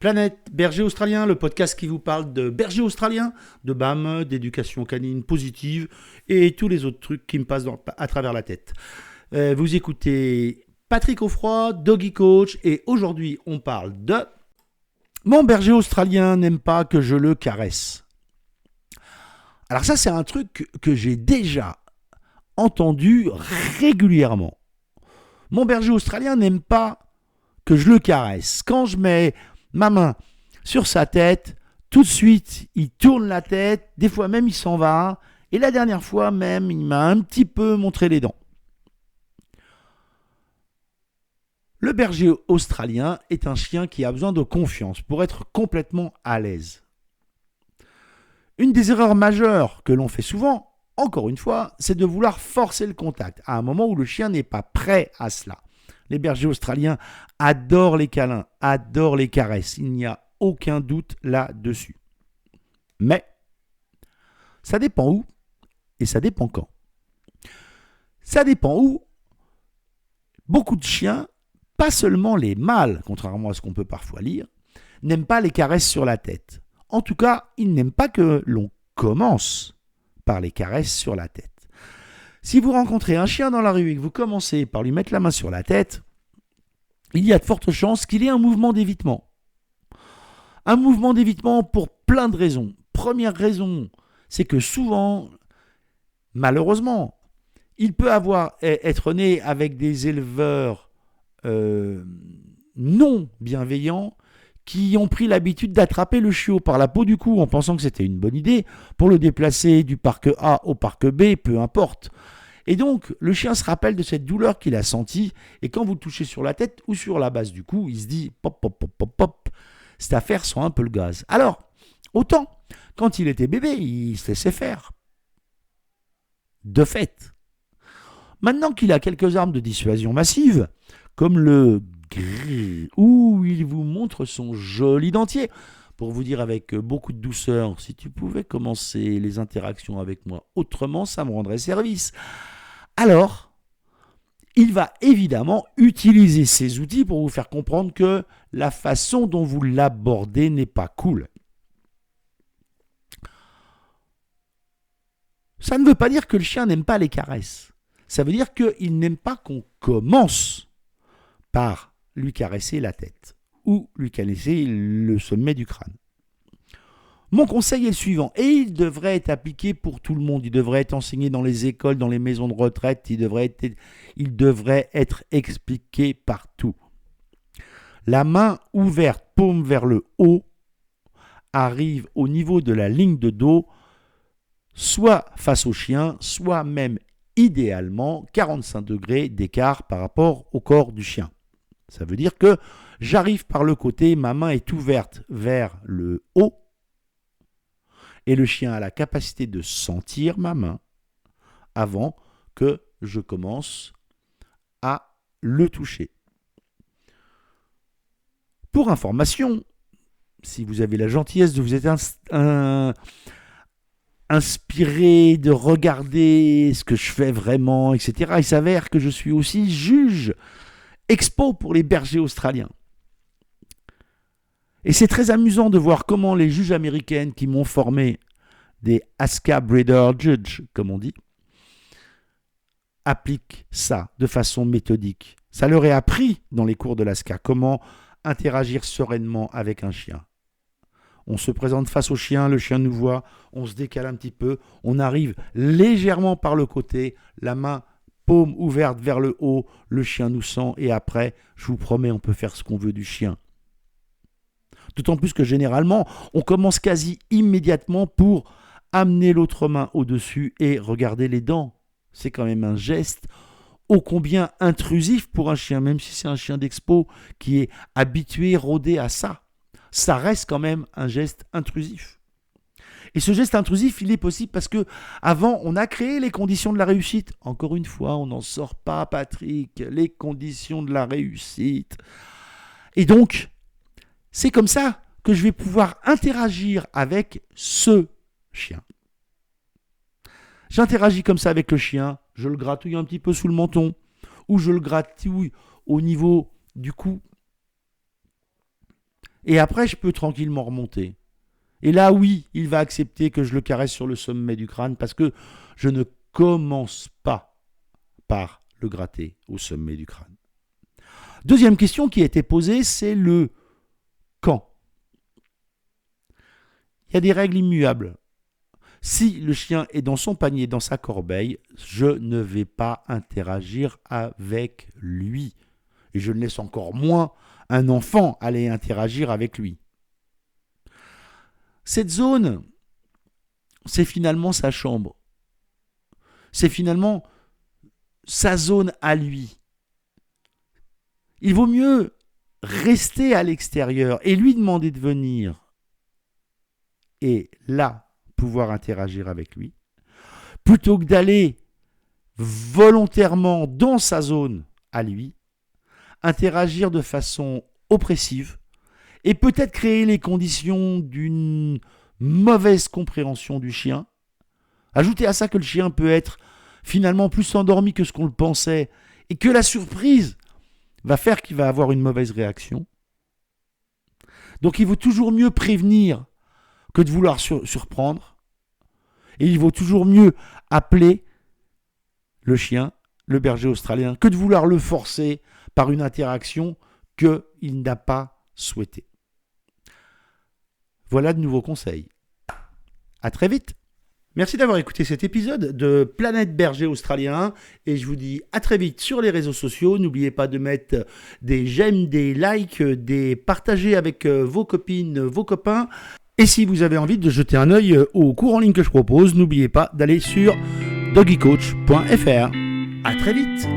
Planète Berger Australien, le podcast qui vous parle de berger australien, de BAM, d'éducation canine positive et tous les autres trucs qui me passent à travers la tête. Vous écoutez Patrick Offroy, Doggy Coach, et aujourd'hui on parle de « Mon berger australien n'aime pas que je le caresse ». Alors ça c'est un truc que j'ai déjà entendu régulièrement. Mon berger australien n'aime pas que je le caresse. Quand je mets ma main sur sa tête, tout de suite, il tourne la tête, des fois même il s'en va, et la dernière fois même, il m'a un petit peu montré les dents. Le berger australien est un chien qui a besoin de confiance pour être complètement à l'aise. Une des erreurs majeures que l'on fait souvent, encore une fois, c'est de vouloir forcer le contact à un moment où le chien n'est pas prêt à cela. Les bergers australiens adorent les câlins, adorent les caresses. Il n'y a aucun doute là-dessus. Mais ça dépend où et ça dépend quand. Ça dépend où. Beaucoup de chiens, pas seulement les mâles, contrairement à ce qu'on peut parfois lire, n'aiment pas les caresses sur la tête. En tout cas, ils n'aiment pas que l'on commence par les caresses sur la tête. Si vous rencontrez un chien dans la rue et que vous commencez par lui mettre la main sur la tête, il y a de fortes chances qu'il ait un mouvement d'évitement. Un mouvement d'évitement pour plein de raisons. Première raison, c'est que souvent, malheureusement, il peut être né avec des éleveurs non bienveillants qui ont pris l'habitude d'attraper le chiot par la peau du cou en pensant que c'était une bonne idée pour le déplacer du parc A au parc B, peu importe. Et donc, le chien se rappelle de cette douleur qu'il a sentie, et quand vous le touchez sur la tête ou sur la base du cou, il se dit « pop, pop, pop, pop, pop », cette affaire sent un peu le gaz. Alors, autant, quand il était bébé, il se laissait faire. De fait. Maintenant qu'il a quelques armes de dissuasion massive, comme le où il vous montre son joli dentier, pour vous dire avec beaucoup de douceur, si tu pouvais commencer les interactions avec moi autrement, ça me rendrait service. Alors, il va évidemment utiliser ces outils pour vous faire comprendre que la façon dont vous l'abordez n'est pas cool. Ça ne veut pas dire que le chien n'aime pas les caresses. Ça veut dire qu'il n'aime pas qu'on commence par lui caresser la tête ou lui caresser le sommet du crâne. Mon conseil est le suivant, et il devrait être appliqué pour tout le monde. Il devrait être enseigné dans les écoles, dans les maisons de retraite. Il devrait être expliqué partout. La main ouverte, paume vers le haut, arrive au niveau de la ligne de dos, soit face au chien, soit même idéalement 45 degrés d'écart par rapport au corps du chien. Ça veut dire que j'arrive par le côté, ma main est ouverte vers le haut et le chien a la capacité de sentir ma main avant que je commence à le toucher. Pour information, si vous avez la gentillesse de vous être inspiré, de regarder ce que je fais vraiment, etc., il s'avère que je suis aussi juge expo pour les bergers australiens. Et c'est très amusant de voir comment les juges américaines qui m'ont formé, des ASCA Breeder Judge, comme on dit, appliquent ça de façon méthodique. Ça leur est appris dans les cours de l'ASCA, comment interagir sereinement avec un chien. On se présente face au chien, le chien nous voit, on se décale un petit peu, on arrive légèrement par le côté, la main paume ouverte vers le haut, le chien nous sent et après, je vous promets, on peut faire ce qu'on veut du chien. D'autant plus que généralement, on commence quasi immédiatement pour amener l'autre main au-dessus et regarder les dents. C'est quand même un geste ô combien intrusif pour un chien, même si c'est un chien d'expo qui est habitué, rodé à ça. Ça reste quand même un geste intrusif. Et ce geste intrusif, il est possible parce que avant, on a créé les conditions de la réussite. Encore une fois, on n'en sort pas, Patrick, les conditions de la réussite. Et donc, c'est comme ça que je vais pouvoir interagir avec ce chien. J'interagis comme ça avec le chien, je le gratouille un petit peu sous le menton, ou je le gratouille au niveau du cou. Et après, je peux tranquillement remonter. Et là, oui, il va accepter que je le caresse sur le sommet du crâne parce que je ne commence pas par le gratter au sommet du crâne. Deuxième question qui a été posée, c'est le quand. Il y a des règles immuables. Si le chien est dans son panier, dans sa corbeille, je ne vais pas interagir avec lui. Et je ne laisse encore moins un enfant aller interagir avec lui. Cette zone, c'est finalement sa chambre. C'est finalement sa zone à lui. Il vaut mieux rester à l'extérieur et lui demander de venir et là pouvoir interagir avec lui, plutôt que d'aller volontairement dans sa zone à lui, interagir de façon oppressive et peut-être créer les conditions d'une mauvaise compréhension du chien. Ajoutez à ça que le chien peut être finalement plus endormi que ce qu'on le pensait et que la surprise va faire qu'il va avoir une mauvaise réaction. Donc il vaut toujours mieux prévenir que de vouloir surprendre. Et il vaut toujours mieux appeler le chien, le berger australien, que de vouloir le forcer par une interaction qu'il n'a pas souhaitée. Voilà de nouveaux conseils. À très vite. Merci d'avoir écouté cet épisode de Planète Berger Australien et je vous dis à très vite sur les réseaux sociaux. N'oubliez pas de mettre des j'aime, des likes, des partager avec vos copines, vos copains. Et si vous avez envie de jeter un œil aux cours en ligne que je propose, n'oubliez pas d'aller sur doggycoach.fr. À très vite.